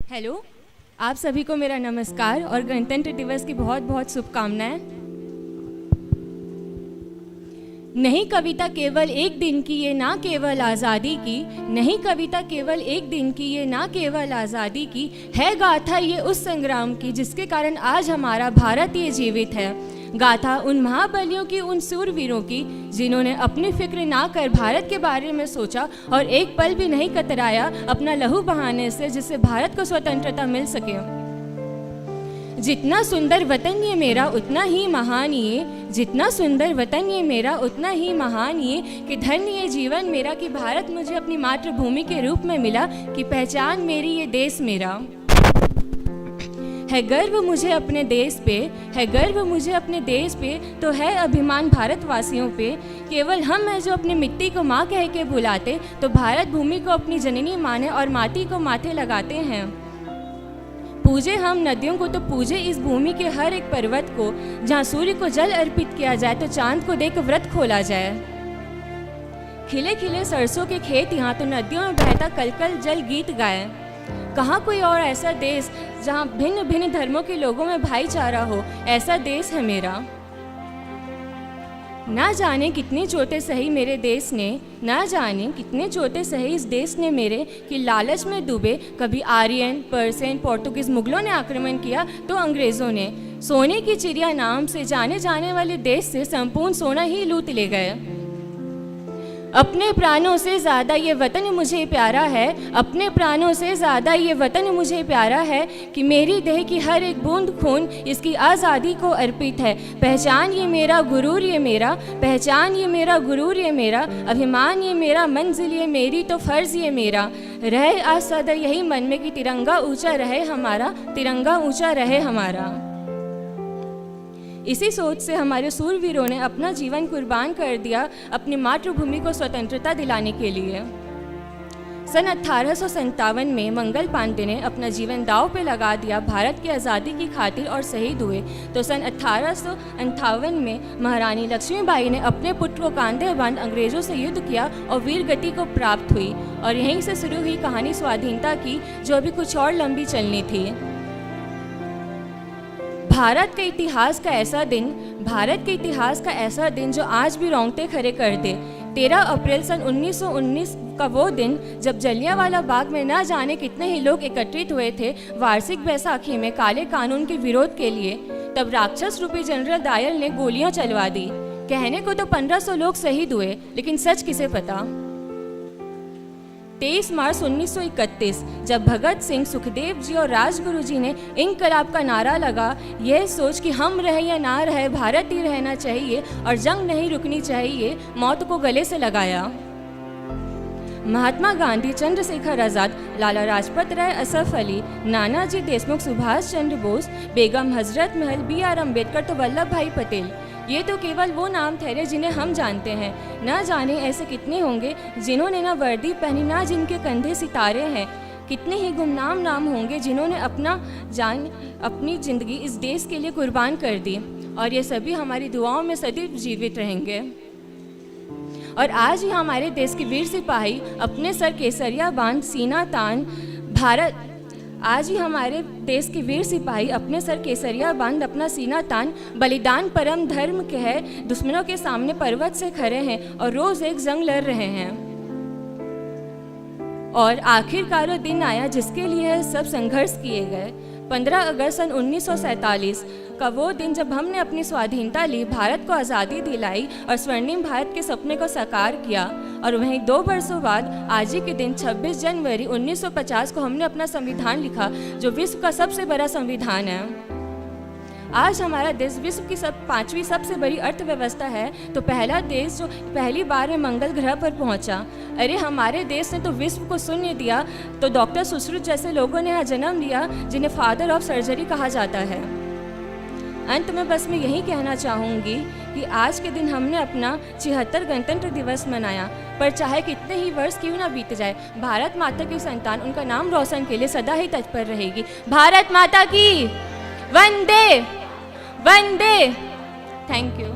Hello, आप सभी को मेरा नमस्कार और गणतंत्र दिवस की बहुत बहुत शुभकामनाएं। नहीं कविता केवल एक दिन की, ये ना केवल आज़ादी की। नहीं कविता केवल एक दिन की, ये ना केवल आज़ादी की। है गाथा ये उस संग्राम की जिसके कारण आज हमारा भारत ये जीवित है। गाथा उन महाबलियों की, उन सूरवीरों की जिन्होंने अपनी फिक्र ना कर भारत के बारे में सोचा और एक पल भी नहीं कतराया अपना लहू बहाने से, जिससे भारत को स्वतंत्रता मिल सके। जितना सुंदर वतन ये मेरा उतना ही महान ये, जितना सुंदर वतन ये मेरा उतना ही महान ये, कि धन्य ये जीवन मेरा कि भारत मुझे अपनी मातृभूमि के रूप में मिला, कि पहचान मेरी ये देश मेरा। है गर्व मुझे अपने देश पे, है गर्व मुझे अपने देश पे, तो है अभिमान भारतवासियों पे। केवल हम हैं जो अपनी मिट्टी को माँ कह के बुलाते, तो भारत भूमि को अपनी जननी माने और माटी को माथे लगाते हैं। पूजे हम नदियों को तो पूजे इस भूमि के हर एक पर्वत को, जहाँ सूर्य को जल अर्पित किया जाए तो चांद को देख व्रत खोला जाए। खिले खिले सरसों के खेत यहाँ तो नदियों में बहता कलकल जल गीत गाए। कहाँ कोई और ऐसा देश जहाँ भिन्न भिन्न धर्मों के लोगों में भाईचारा हो, ऐसा देश है मेरा। ना जाने कितनी चोटें सही मेरे देश ने, ना जाने कितने चोटें सही इस देश ने मेरे, कि लालच में डूबे कभी आर्यन, पर्शियन, पोर्तुगीज, मुगलों ने आक्रमण किया तो अंग्रेज़ों ने सोने की चिड़िया नाम से जाने जाने वाले देश से संपूर्ण सोना ही लूट ले गए। अपने प्राणों से ज़्यादा ये वतन मुझे प्यारा है, अपने प्राणों से ज़्यादा ये वतन मुझे प्यारा है, कि मेरी देह की हर एक बूंद खून इसकी आज़ादी को अर्पित है। पहचान ये मेरा, गुरूर ये मेरा, पहचान ये मेरा, गुरूर ये मेरा, अभिमान ये मेरा, मंजिल ये मेरी, तो फ़र्ज़ ये मेरा। रहे आज सदा यही मन में कि तिरंगा ऊँचा रहे हमारा, तिरंगा ऊँचा रहे हमारा। इसी सोच से हमारे सूरवीरों ने अपना जीवन कुर्बान कर दिया अपनी मातृभूमि को स्वतंत्रता दिलाने के लिए। सन 1857 में मंगल पांडे ने अपना जीवन दांव पे लगा दिया भारत की आज़ादी की खातिर और शहीद हुए। तो सन 1858 में महारानी लक्ष्मीबाई ने अपने पुत्र को कांधे बांध अंग्रेज़ों से युद्ध किया और वीर गति को प्राप्त हुई। और यहीं से शुरू हुई कहानी स्वाधीनता की, जो अभी कुछ और लंबी चलनी थी। भारत के इतिहास का ऐसा दिन, भारत के इतिहास का ऐसा दिन जो आज भी रोंगटे खड़े कर दे। 13 अप्रैल सन 1919 का वो दिन जब जलियांवाला बाग में न जाने कितने ही लोग एकत्रित हुए थे वार्षिक बैसाखी में काले कानून के विरोध के लिए। तब राक्षस रूपी जनरल डायर ने गोलियां चलवा दी। कहने को तो 1500 लोग शहीद हुए, लेकिन सच किसे पता। 23 मार्च 1931 जब भगत सिंह, सुखदेव जी और राजगुरु जी ने इनकलाब का नारा लगा, यह सोच कि हम रहे या ना रहे भारत ही रहना चाहिए और जंग नहीं रुकनी चाहिए, मौत को गले से लगाया। महात्मा गांधी, चंद्रशेखर आज़ाद, लाला लाजपत राय, असफ अली, नानाजी देशमुख, सुभाष चंद्र बोस, बेगम हजरत महल, BR अम्बेडकर तो वल्लभ भाई पटेल, ये तो केवल वो नाम ठहरे जिन्हें हम जानते हैं। ना जाने ऐसे कितने होंगे जिन्होंने ना वर्दी पहनी, ना जिनके कंधे सितारे हैं। कितने ही गुमनाम नाम होंगे जिन्होंने अपनी ज़िंदगी इस देश के लिए कुर्बान कर दी, और ये सभी हमारी दुआओं में सदैव जीवित रहेंगे। और आज ही हमारे देश के वीर सिपाही अपने सर केसरिया बांध सीना तान आज ही हमारे देश के वीर सिपाही अपने सर केसरिया बांध अपना सीना तान बलिदान परम धर्म के है, दुश्मनों के सामने पर्वत से खड़े हैं और रोज एक जंग लड़ रहे हैं। और आखिरकार वो दिन आया जिसके लिए सब संघर्ष किए गए। 15 अगस्त सन 1947 का वो दिन जब हमने अपनी स्वाधीनता ली, भारत को आज़ादी दिलाई और स्वर्णिम भारत के सपने को साकार किया। और वहीं 2 वर्षों बाद आज ही के दिन 26 जनवरी 1950 को हमने अपना संविधान लिखा, जो विश्व का सबसे बड़ा संविधान है। आज हमारा देश विश्व की 5वीं सबसे बड़ी अर्थव्यवस्था है, तो पहला देश जो पहली बार में मंगल ग्रह पर पहुंचा। अरे हमारे देश ने तो विश्व को शून्य दिया, तो डॉक्टर सुश्रुत जैसे लोगों ने यहाँ जन्म लिया, जिन्हें फादर ऑफ सर्जरी कहा जाता है। अंत में बस मैं यही कहना चाहूँगी कि आज के दिन हमने अपना 76 गणतंत्र दिवस मनाया, पर चाहे कितने ही वर्ष क्यों ना बीत जाए, भारत माता की संतान उनका नाम रोशन के लिए सदा ही तत्पर रहेगी। भारत माता की वंदे वंदे। Thank you.